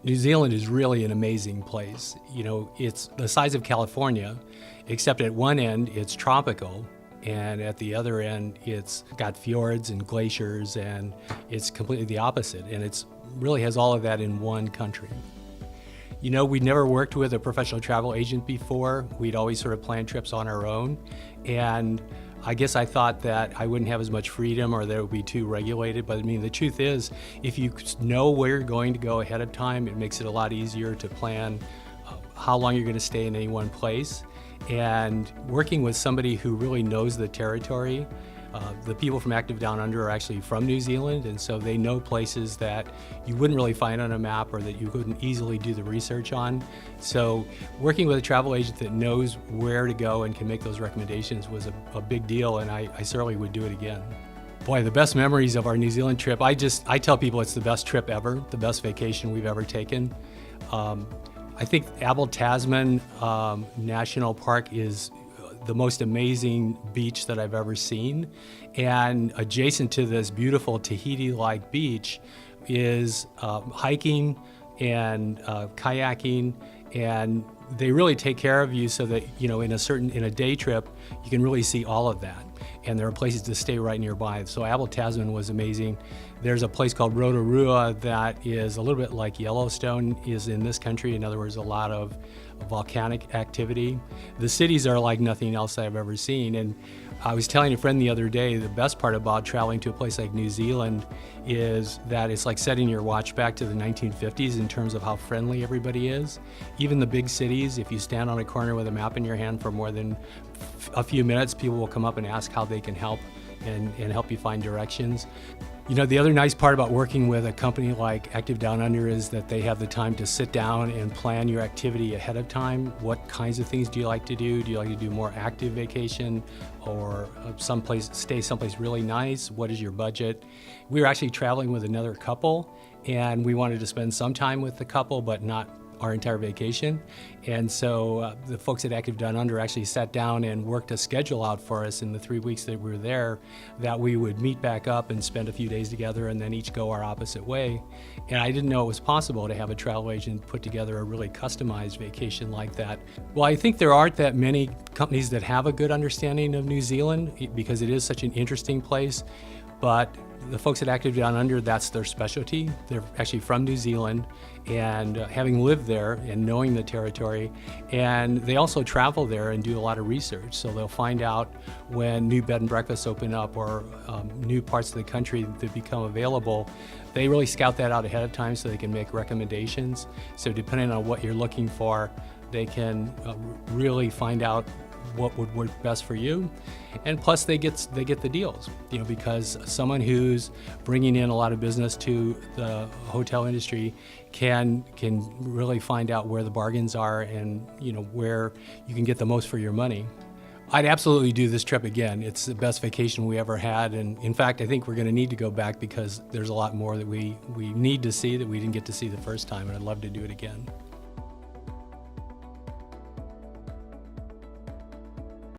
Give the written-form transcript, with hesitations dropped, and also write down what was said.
New Zealand is really an amazing place. You know, it's the size of California, except at one end it's tropical, and at the other end it's got fjords and glaciers, and it's completely the opposite. And it's really has all of that in one country. You know, we'd never worked with a professional travel agent before. We'd always sort of planned trips on our own. And I guess I thought that I wouldn't have as much freedom or that it would be too regulated. But I mean, the truth is, if you know where you're going to go ahead of time, it makes it a lot easier to plan how long you're going to stay in any one place. And working with somebody who really knows the territory, the people from Active Downunder are actually from New Zealand, and so they know places that you wouldn't really find on a map or that you couldn't easily do the research on. So working with a travel agent that knows where to go and can make those recommendations was a big deal, and I certainly would do it again. Boy, the best memories of our New Zealand trip, I tell people it's the best trip ever, the best vacation we've ever taken. I think Abel Tasman National Park is the most amazing beach that I've ever seen. And adjacent to this beautiful Tahiti-like beach is hiking and kayaking, and they really take care of you so that, you know, in a day trip, you can really see all of that. And there are places to stay right nearby. So Abel Tasman was amazing. There's a place called Rotorua that is a little bit like Yellowstone is in this country. In other words, a lot of volcanic activity. The cities are like nothing else I've ever seen. And I was telling a friend the other day, the best part about traveling to a place like New Zealand is that it's like setting your watch back to the 1950s in terms of how friendly everybody is. Even the big cities, if you stand on a corner with a map in your hand for more than a few minutes, people will come up and ask how they can help and help you find directions. You know, the other nice part about working with a company like Active Downunder is that they have the time to sit down and plan your activity ahead of time. What kinds of things do you like to do? Do you like to do more active vacation or stay someplace really nice? What is your budget? We were actually traveling with another couple, and we wanted to spend some time with the couple, but not our entire vacation. And so the folks at Active Downunder actually sat down and worked a schedule out for us in the 3 weeks that we were there, that we would meet back up and spend a few days together and then each go our opposite way. And I didn't know it was possible to have a travel agent put together a really customized vacation like that. Well, I think there aren't that many companies that have a good understanding of New Zealand because it is such an interesting place. But the folks at Active Downunder, that's their specialty. They're actually from New Zealand, and having lived there and knowing the territory, and they also travel there and do a lot of research. So they'll find out when new bed and breakfasts open up or new parts of the country that become available. They really scout that out ahead of time so they can make recommendations. So depending on what you're looking for, they can really find out what would work best for you. And plus they get the deals, you know, because someone who's bringing in a lot of business to the hotel industry can really find out where the bargains are and, you know, where you can get the most for your money. I'd absolutely do this trip again. It's the best vacation we ever had, and in fact I think we're going to need to go back because there's a lot more that we need to see that we didn't get to see the first time, and I'd love to do it again.